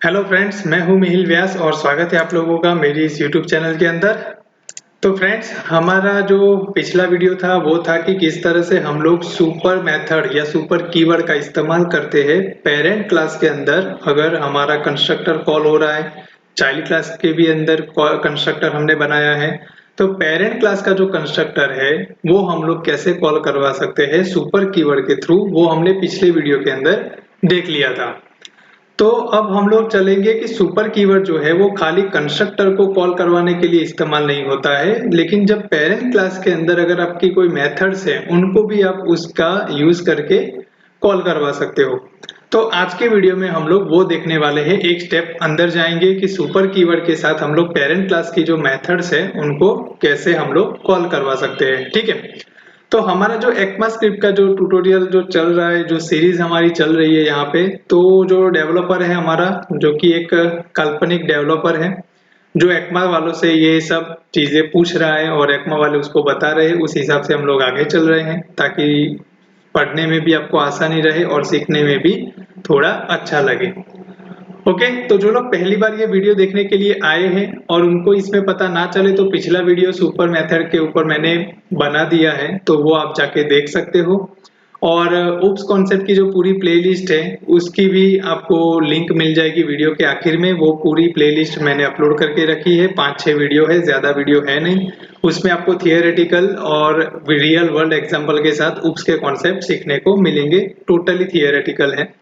Hello friends, मैं हूं मिहिल व्यास और स्वागत है आप लोगों का मेरी इस यूट्यूब चैनल के अंदर। तो फ्रेंड्स, हमारा जो पिछला वीडियो था वो था कि किस तरह से हम लोग सुपर मेथड या सुपर कीवर्ड का इस्तेमाल करते हैं पेरेंट क्लास के अंदर। अगर हमारा कंस्ट्रक्टर कॉल हो रहा है, चाइल्ड क्लास के भी अंदर कंस्ट्रक्टर हमने बनाया है, तो पेरेंट क्लास का जो कंस्ट्रक्टर है वो हम लोग कैसे कॉल करवा सकते हैं सुपर कीवर्ड के थ्रू, वो हमने पिछले वीडियो के अंदर देख लिया था। तो अब हम लोग चलेंगे कि सुपर कीवर्ड जो है वो खाली कंस्ट्रक्टर को कॉल करवाने के लिए इस्तेमाल नहीं होता है, लेकिन जब पेरेंट क्लास के अंदर अगर आपकी कोई मेथड्स है उनको भी आप उसका यूज करके कॉल करवा सकते हो। तो आज के वीडियो में हम लोग वो देखने वाले हैं, एक स्टेप अंदर जाएंगे कि सुपर कीवर्ड के साथ हम लोग पेरेंट क्लास की जो मेथड्स है उनको कैसे हम लोग कॉल करवा सकते हैं। ठीक है, तो हमारा जो ECMAScript का जो ट्यूटोरियल जो चल रहा है, जो सीरीज हमारी चल रही है यहाँ पे, तो जो डेवलपर है हमारा, जो कि एक काल्पनिक डेवलपर है, जो ECMA वालों से ये सब चीजें पूछ रहा है और ECMA वाले उसको बता रहे हैं, उस हिसाब से हम लोग आगे चल रहे हैं ताकि पढ़ने में भी आपको आसानी रहे और सीखने में भी थोड़ा अच्छा लगे। ओके, तो जो लोग पहली बार ये वीडियो देखने के लिए आए हैं और उनको इसमें पता ना चले, तो पिछला वीडियो सुपर मेथड के ऊपर मैंने बना दिया है, तो वो आप जाके देख सकते हो। और उप्स कॉन्सेप्ट की जो पूरी प्लेलिस्ट है उसकी भी आपको लिंक मिल जाएगी वीडियो के आखिर में। वो पूरी प्लेलिस्ट मैंने अपलोड करके रखी है, 5-6 वीडियो है, ज्यादा वीडियो है नहीं। उसमें आपको थियोरेटिकल और रियल वर्ल्ड एग्जाम्पल के साथ उप्स के कॉन्सेप्ट सीखने को मिलेंगे। टोटली थियोरेटिकल है,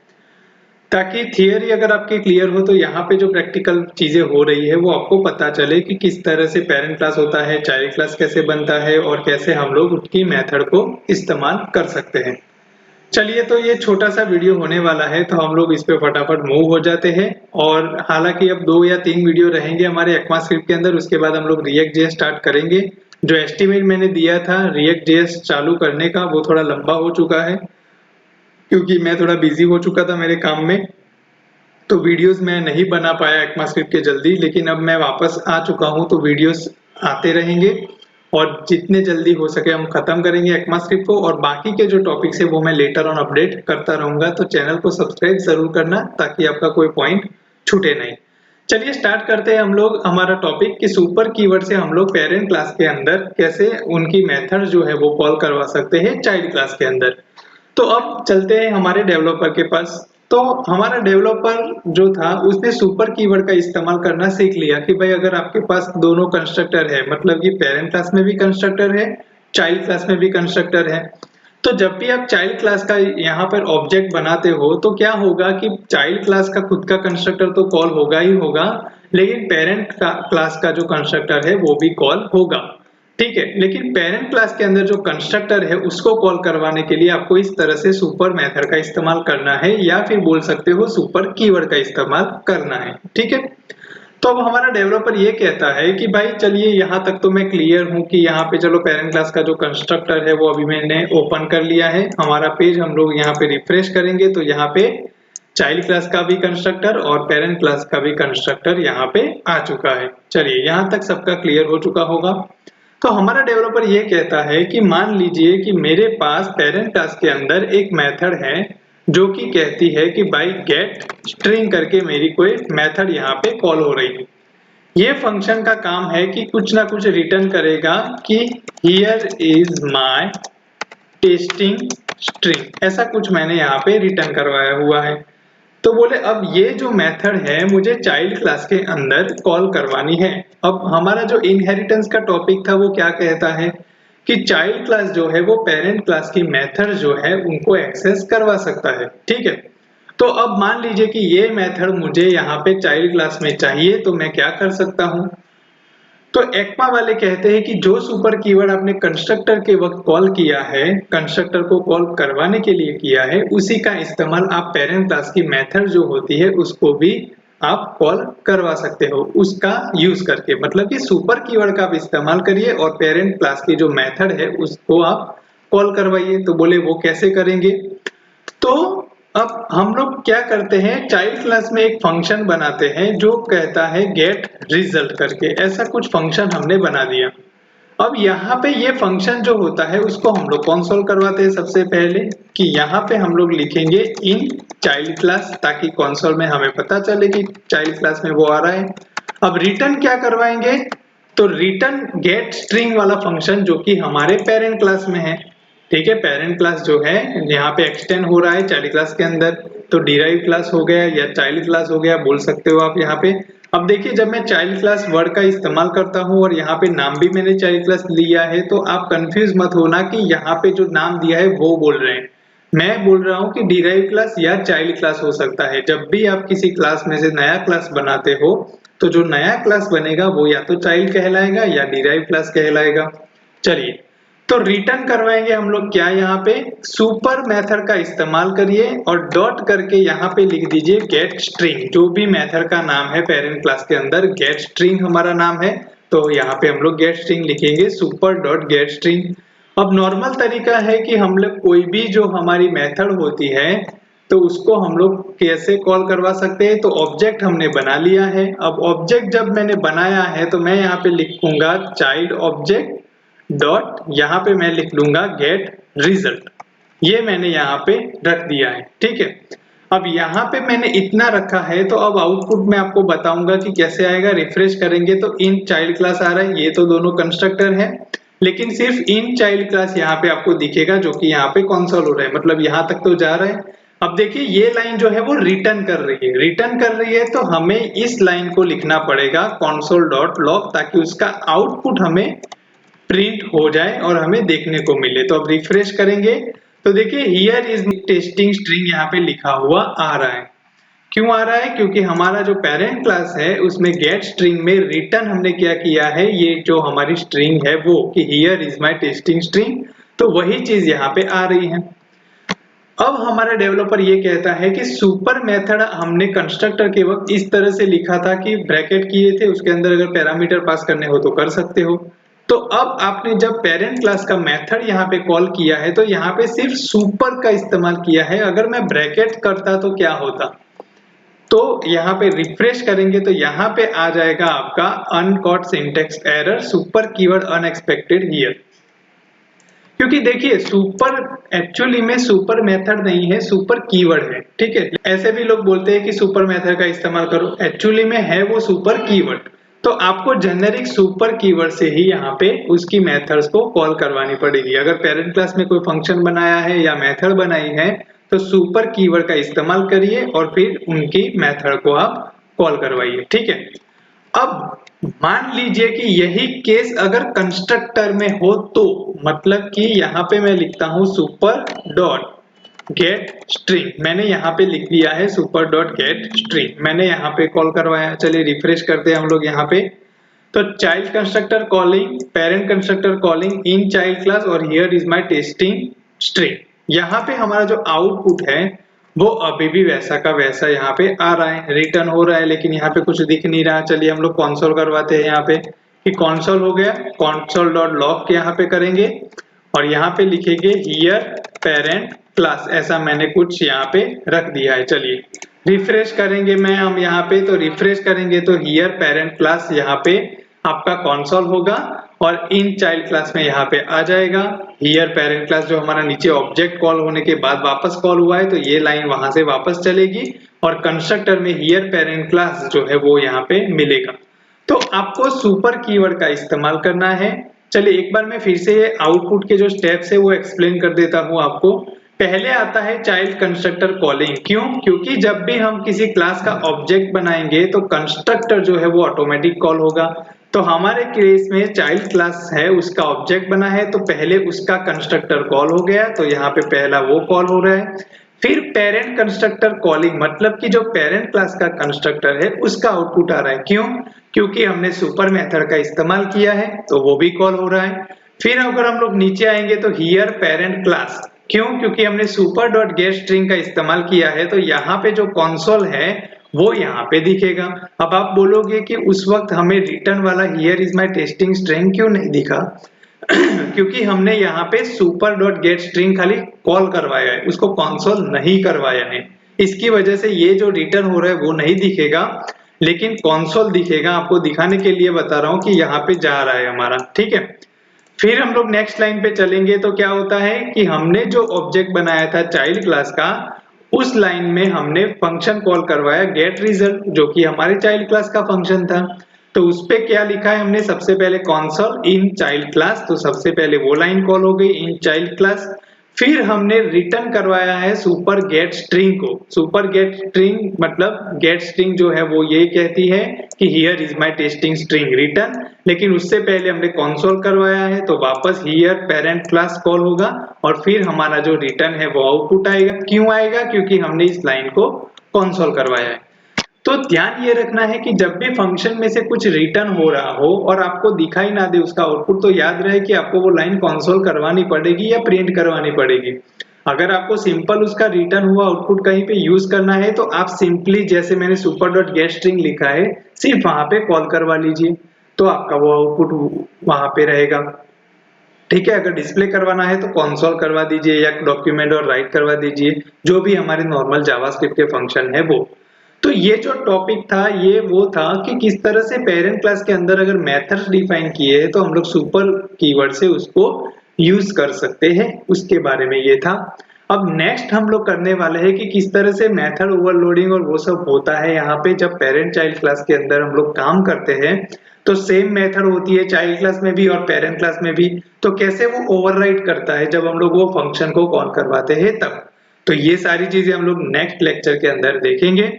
ताकि थियरी अगर आपकी क्लियर हो तो यहाँ पे जो प्रैक्टिकल चीजें हो रही है वो आपको पता चले कि किस तरह से पेरेंट क्लास होता है, चाइल्ड क्लास कैसे बनता है और कैसे हम लोग उसकी मेथड को इस्तेमाल कर सकते हैं। चलिए, तो ये छोटा सा वीडियो होने वाला है, तो हम लोग इस पे फटाफट मूव हो जाते हैं। और हालांकि अब 2 या 3 वीडियो रहेंगे हमारे ECMAScript के अंदर, उसके बाद हम लोग React.js स्टार्ट करेंगे। जो एस्टिमेट मैंने दिया था React.js चालू करने का वो थोड़ा लंबा हो चुका है, क्योंकि मैं थोड़ा बिजी हो चुका था मेरे काम में, तो वीडियोस मैं नहीं बना पाया ECMAScript के जल्दी। लेकिन अब मैं वापस आ चुका हूं, तो वीडियोस आते रहेंगे और जितने जल्दी हो सके हम खत्म करेंगे ECMAScript को। और बाकी के जो टॉपिक्स है वो मैं लेटर ऑन अपडेट करता रहूंगा, तो चैनल को सब्सक्राइब जरूर करना ताकि आपका कोई पॉइंट छूटे नहीं। चलिए स्टार्ट करते हैं हम लोग हमारा टॉपिक कि सुपर कीवर्ड से हम लोग पेरेंट क्लास के अंदर कैसे उनकी मेथड जो है वो कॉल करवा सकते हैं चाइल्ड क्लास के अंदर। तो अब चलते हैं हमारे डेवलपर के पास। तो हमारा डेवलपर जो था उसने सुपर कीवर्ड का इस्तेमाल करना सीख लिया कि भाई अगर आपके पास दोनों कंस्ट्रक्टर है, मतलब कि पेरेंट क्लास में भी कंस्ट्रक्टर है, चाइल्ड क्लास में भी कंस्ट्रक्टर है, तो जब भी आप चाइल्ड क्लास का यहाँ पर ऑब्जेक्ट बनाते हो तो क्या होगा कि चाइल्ड क्लास का खुद का कंस्ट्रक्टर तो कॉल होगा ही होगा, लेकिन पेरेंट क्लास का जो कंस्ट्रक्टर है वो भी कॉल होगा। ठीक है, लेकिन पेरेंट क्लास के अंदर जो कंस्ट्रक्टर है उसको कॉल करवाने के लिए आपको इस तरह से सुपर मेथड का इस्तेमाल करना है, या फिर बोल सकते हो सुपर कीवर्ड का इस्तेमाल करना है। ठीक है, तो अब हमारा डेवलपर ये कहता है कि भाई चलिए यहाँ तक तो मैं क्लियर हूँ कि यहाँ पे चलो पेरेंट क्लास का जो कंस्ट्रक्टर है वो अभी मैंने ओपन कर लिया है। हमारा पेज हम लोग यहाँ पे रिफ्रेश करेंगे तो यहाँ पे चाइल्ड क्लास का भी कंस्ट्रक्टर और पेरेंट क्लास का भी कंस्ट्रक्टर यहाँ पे आ चुका है। चलिए, यहाँ तक सबका क्लियर हो चुका होगा। तो हमारा डेवलपर ये कहता है कि मान लीजिए कि मेरे पास पेरेंट क्लास के अंदर एक मेथड है जो कि कहती है कि भाई गेट स्ट्रिंग करके मेरी कोई मेथड यहाँ पे कॉल हो रही है। ये फंक्शन का काम है कि कुछ ना कुछ रिटर्न करेगा कि here is my testing string, ऐसा कुछ मैंने यहाँ पे रिटर्न करवाया हुआ है। तो बोले अब ये जो मेथड है मुझे चाइल्ड क्लास के अंदर कॉल करवानी है। अब हमारा जो इनहेरिटेंस का टॉपिक था वो क्या कहता है कि चाइल्ड क्लास जो है वो पेरेंट क्लास की मेथड जो है उनको एक्सेस करवा सकता है। ठीक है, तो अब मान लीजिए कि ये मेथड मुझे यहाँ पे चाइल्ड क्लास में चाहिए, तो मैं क्या कर सकता हूँ। तो ECMA वाले कहते हैं कि जो सुपर कीवर्ड आपने कंस्ट्रक्टर के वक्त कॉल किया है, कंस्ट्रक्टर को कॉल करवाने के लिए किया है, उसी का इस्तेमाल आप पेरेंट क्लास की मेथड जो होती है उसको भी आप कॉल करवा सकते हो उसका यूज करके। मतलब कि सुपर कीवर्ड का आप इस्तेमाल करिए और पेरेंट क्लास की जो मेथड है उसको आप कॉल करवाइए। तो बोले वो कैसे करेंगे। तो अब हम लोग क्या करते हैं, चाइल्ड क्लास में एक फंक्शन बनाते हैं जो कहता है गेट रिजल्ट करके, ऐसा कुछ फंक्शन हमने बना दिया। अब यहाँ पे ये फंक्शन जो होता है उसको हम लोग कौन सॉल्व करवाते हैं सबसे पहले कि यहाँ पे हम लोग लिखेंगे इन चाइल्ड क्लास, ताकि कंसोल में हमें पता चले कि चाइल्ड क्लास में वो आ रहा है। अब रिटर्न क्या करवाएंगे, तो रिटर्न गेट स्ट्रिंग वाला फंक्शन जो कि हमारे पेरेंट क्लास में है। ठीक है, पेरेंट क्लास जो है यहाँ पे एक्सटेंड हो रहा है चाइल्ड क्लास के अंदर, तो डिराइव क्लास हो गया या चाइल्ड क्लास हो गया बोल सकते हो आप यहाँ पे। अब देखिए जब मैं चाइल्ड क्लास वर्ड का इस्तेमाल करता हूँ और यहाँ पे नाम भी मैंने चाइल्ड क्लास लिया है, तो आप कंफ्यूज मत होना कि यहाँ पे जो नाम दिया है वो बोल रहे हैं। मैं बोल रहा हूँ कि डिराइव क्लास या चाइल्ड क्लास हो सकता है। जब भी आप किसी क्लास में से नया क्लास बनाते हो तो जो नया क्लास बनेगा वो या तो चाइल्ड कहलाएगा या डिराइव क्लास कहलाएगा। चलिए, तो रिटर्न करवाएंगे हम लोग क्या, यहाँ पे सुपर मेथड का इस्तेमाल करिए और डॉट करके यहाँ पे लिख दीजिए गेट स्ट्रिंग। जो भी मेथड का नाम है पेरेंट क्लास के अंदर गेट स्ट्रिंग हमारा नाम है, तो यहाँ पे हम लोग गेट स्ट्रिंग लिखेंगे सुपर डॉट गेट स्ट्रिंग। अब नॉर्मल तरीका है कि हम लोग कोई भी जो हमारी मेथड होती है तो उसको हम लोग कैसे कॉल करवा सकते हैं, तो ऑब्जेक्ट हमने बना लिया है। अब ऑब्जेक्ट जब मैंने बनाया है तो मैं यहाँ पे लिखूंगा चाइल्ड ऑब्जेक्ट डॉट, यहाँ पे मैं लिख लूंगा गेट रिजल्ट। ये मैंने यहाँ पे रख दिया है। ठीक है, अब यहाँ पे मैंने इतना रखा है, तो अब आउटपुट मैं आपको बताऊंगा कि कैसे आएगा। रिफ्रेश करेंगे तो इन चाइल्ड क्लास आ रहा है, ये तो दोनों कंस्ट्रक्टर है, लेकिन सिर्फ इन चाइल्ड क्लास यहाँ पे आपको दिखेगा जो कि यहाँ पे कंसोल हो रहा है, मतलब यहाँ तक तो जा रहा है। अब देखिए ये लाइन जो है वो रिटर्न कर रही है, रिटर्न कर रही है, तो हमें इस लाइन को लिखना पड़ेगा console डॉट लॉग, ताकि उसका आउटपुट हमें प्रिंट हो जाए और हमें देखने को मिले। तो अब रिफ्रेश करेंगे तो देखिए हियर इज टेस्टिंग स्ट्रिंग यहाँ पे लिखा हुआ आ रहा है। क्यों आ रहा है, क्योंकि हमारा जो पेरेंट क्लास है उसमें गेट स्ट्रिंग में रिटर्न हमने क्या किया है, ये जो हमारी स्ट्रिंग है वो कि here is my testing string, तो वही चीज यहाँ पे आ रही है। अब हमारा डेवलपर ये कहता है कि सुपर मेथड हमने कंस्ट्रक्टर के वक्त इस तरह से लिखा था कि ब्रैकेट किए थे, उसके अंदर अगर पैरामीटर पास करने हो तो कर सकते हो। तो अब आपने जब पेरेंट क्लास का मेथड यहाँ पे कॉल किया है तो यहाँ पे सिर्फ सुपर का इस्तेमाल किया है। अगर मैं ब्रैकेट करता तो क्या होता, तो यहाँ पे रिफ्रेश करेंगे तो यहाँ पे आ जाएगा आपका uncaught syntax error super keyword unexpected here. क्योंकि देखिए सुपर एक्चुअली में सुपर मेथड नहीं है, सुपर कीवर्ड है। ठीक है, ऐसे भी लोग बोलते हैं कि सुपर मेथड का इस्तेमाल करो, एक्चुअली में है वो सुपर कीवर्ड। तो आपको जेनेरिक सुपर कीवर्ड से ही यहाँ पे उसकी मेथड्स को कॉल करवानी पड़ेगी। अगर पेरेंट क्लास में कोई फंक्शन बनाया है या मेथड बनाई है तो सुपर कीवर्ड का इस्तेमाल करिए और फिर उनकी मेथड को आप कॉल करवाइए। ठीक है, अब मान लीजिए कि यही केस अगर कंस्ट्रक्टर में हो, तो मतलब कि यहाँ पे मैं लिखता हूं सुपर डॉट गेट स्ट्रिंग, मैंने यहाँ पे लिख दिया है सुपर डॉट गेट स्ट्रिंग, मैंने यहाँ पे कॉल करवाया। चलिए रिफ्रेश करते हैं हम लोग यहाँ पे, तो child constructor calling, parent constructor calling in child class और here is my testing string. यहाँ पे हमारा जो आउटपुट है वो अभी भी वैसा का वैसा यहाँ पे आ रहा है, रिटर्न हो रहा है, लेकिन यहाँ पे कुछ दिख नहीं रहा। चलिए हम लोग कॉन्सोल करवाते हैं यहाँ पे कि कॉन्सोल हो गया, कॉन्सोल डॉट लॉग के यहाँ पे करेंगे और यहाँ पे लिखेंगे हियर पेरेंट क्लास, ऐसा मैंने कुछ यहाँ पे रख दिया है। चलिए रिफ्रेश करेंगे मैं हम यहाँ पे, तो रिफ्रेश करेंगे तो हियर पेरेंट क्लास यहाँ पे आपका कॉन्सोल होगा और इन चाइल्ड क्लास में यहाँ पे आ जाएगा हियर पेरेंट क्लास, जो हमारा नीचे ऑब्जेक्ट कॉल होने के बाद वापस कॉल हुआ है, तो ये लाइन वहां से वापस चलेगी और कंस्ट्रक्टर में हियर पेरेंट क्लास जो है वो यहाँ पे मिलेगा। तो आपको सुपर कीवर्ड का इस्तेमाल करना है। चलिए एक बार मैं फिर से ये आउटपुट के जो स्टेप्स है वो एक्सप्लेन कर देता हूँ आपको। पहले आता है चाइल्ड कंस्ट्रक्टर कॉलिंग, क्यों, क्योंकि जब भी हम किसी क्लास का ऑब्जेक्ट बनाएंगे तो कंस्ट्रक्टर जो है वो ऑटोमेटिक कॉल होगा। तो हमारे केस में चाइल्ड क्लास है, उसका ऑब्जेक्ट बना है, तो पहले उसका कंस्ट्रक्टर कॉल हो गया, तो यहाँ पे पहला वो कॉल हो रहा है। फिर पेरेंट कंस्ट्रक्टर कॉलिंग, मतलब कि जो पेरेंट क्लास का कंस्ट्रक्टर है उसका आउटपुट आ रहा है, क्यों, क्योंकि हमने सुपर मेथड का इस्तेमाल किया है, तो वो भी कॉल हो रहा है। फिर अगर हम लोग नीचे आएंगे तो हियर पेरेंट क्लास, क्यों, क्योंकि हमने सुपर डॉट गेट स्ट्रिंग का इस्तेमाल किया है, तो यहाँ पे जो कंसोल है वो यहाँ पे दिखेगा। अब आप बोलोगे कि उस वक्त हमें रिटर्न वाला here is my testing string क्यों नहीं दिखा क्योंकि हमने यहाँ पे सुपर डॉट गेट स्ट्रिंग खाली कॉल करवाया है, उसको कंसोल नहीं करवाया है। इसकी वजह से ये जो रिटर्न हो रहा है वो नहीं दिखेगा, लेकिन कंसोल दिखेगा। आपको दिखाने के लिए बता रहा हूँ कि यहाँ पे जा रहा है हमारा। ठीक है, फिर हम लोग नेक्स्ट लाइन पे चलेंगे तो क्या होता है कि हमने जो ऑब्जेक्ट बनाया था चाइल्ड क्लास का, उस लाइन में हमने फंक्शन कॉल करवाया गेट रिजल्ट, जो कि हमारे चाइल्ड क्लास का फंक्शन था। तो उस पे क्या लिखा है हमने, सबसे पहले कंसोल इन चाइल्ड क्लास, तो सबसे पहले वो लाइन कॉल हो गई इन चाइल्ड क्लास। फिर हमने रिटर्न करवाया है सुपर गेट स्ट्रिंग को। सुपर गेट स्ट्रिंग मतलब गेट स्ट्रिंग जो है वो ये कहती है कि here is my testing string return, लेकिन उससे पहले हमने कंसोल करवाया है तो वापस हियर पेरेंट क्लास कॉल होगा और फिर हमारा जो रिटर्न है वो आउटपुट आएगा। क्यों आएगा? क्योंकि हमने इस लाइन को कंसोल करवाया है। तो ध्यान ये रखना है कि जब भी फंक्शन में से कुछ रिटर्न हो रहा हो और आपको दिखाई ना दे उसका आउटपुट, तो याद रहे कि आपको वो लाइन कंसोल करवानी पड़ेगी या प्रिंट करवानी पड़ेगी। अगर आपको सिंपल उसका रिटर्न हुआ आउटपुट कहीं पे यूज करना है तो आप सिंपली जैसे मैंने सुपर डॉट गेट स्ट्रिंग लिखा है सिर्फ वहां पे कॉल करवा लीजिए, तो आपका वो आउटपुट वहां पे रहेगा। ठीक है, अगर डिस्प्ले करवाना है तो कंसोल करवा दीजिए या डॉक्यूमेंट और राइट करवा दीजिए, जो भी हमारे नॉर्मल जावास्क्रिप्ट के फंक्शन है वो। तो ये जो टॉपिक था ये वो था कि किस तरह से पेरेंट क्लास के अंदर अगर मेथड्स डिफाइन किए हैं तो हम लोग सुपर कीवर्ड से उसको यूज कर सकते हैं, उसके बारे में ये था। अब नेक्स्ट हम लोग करने वाले हैं कि किस तरह से मेथड ओवरलोडिंग और वो सब होता है यहाँ पे जब पेरेंट चाइल्ड क्लास के अंदर हम लोग काम करते हैं। तो सेम मेथड होती है चाइल्ड क्लास में भी और पेरेंट क्लास में भी, तो कैसे वो ओवरराइड करता है जब हम लोग वो फंक्शन को कॉल करवाते हैं तब। तो ये सारी चीजें हम लोग नेक्स्ट लेक्चर के अंदर देखेंगे।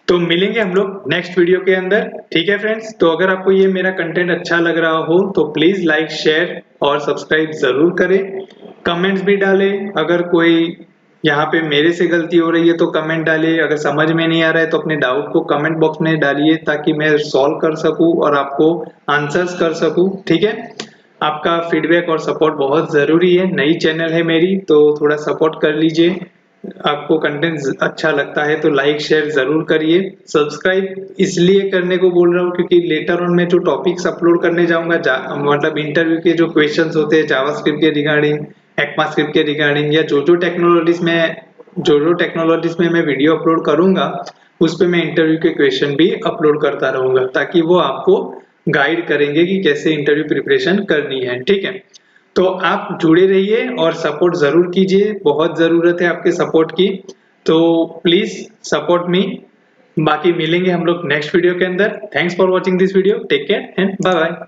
तो मिलेंगे हम लोग नेक्स्ट वीडियो के अंदर। ठीक है फ्रेंड्स, तो अगर आपको ये मेरा कंटेंट अच्छा लग रहा हो तो प्लीज लाइक शेयर और सब्सक्राइब जरूर करें। कमेंट्स भी डालें, अगर कोई यहाँ पे मेरे से गलती हो रही है तो कमेंट डालिए, अगर समझ में नहीं आ रहा है तो अपने डाउट को कमेंट बॉक्स में डालिए ताकि मैं सॉल्व कर सकूं और आपको आंसर्स कर सकूं। ठीक है, आपका फीडबैक और सपोर्ट बहुत जरूरी है, नई चैनल है मेरी तो थोड़ा सपोर्ट कर लीजिए। आपको कंटेंट अच्छा लगता है तो लाइक शेयर जरूर करिए। सब्सक्राइब इसलिए करने को बोल रहा हूँ क्योंकि लेटर ऑन मैं जो टॉपिक्स अपलोड करने जाऊंगा मतलब इंटरव्यू के जो क्वेश्चंस होते हैं जावास्क्रिप्ट के रिगार्डिंग, ECMAScript के रिगार्डिंग, या जो टेक्नोलॉजीज में मैं वीडियो अपलोड करूंगा उस पे मैं इंटरव्यू के क्वेश्चन भी अपलोड करता रहूंगा ताकि वो आपको गाइड करेंगे कि कैसे इंटरव्यू प्रिपरेशन करनी है। ठीक है, तो आप जुड़े रहिए और सपोर्ट जरूर कीजिए, बहुत जरूरत है आपके सपोर्ट की, तो प्लीज सपोर्ट मी। बाकी मिलेंगे हम लोग नेक्स्ट वीडियो के अंदर। Thanks for watching this video, take care and bye bye.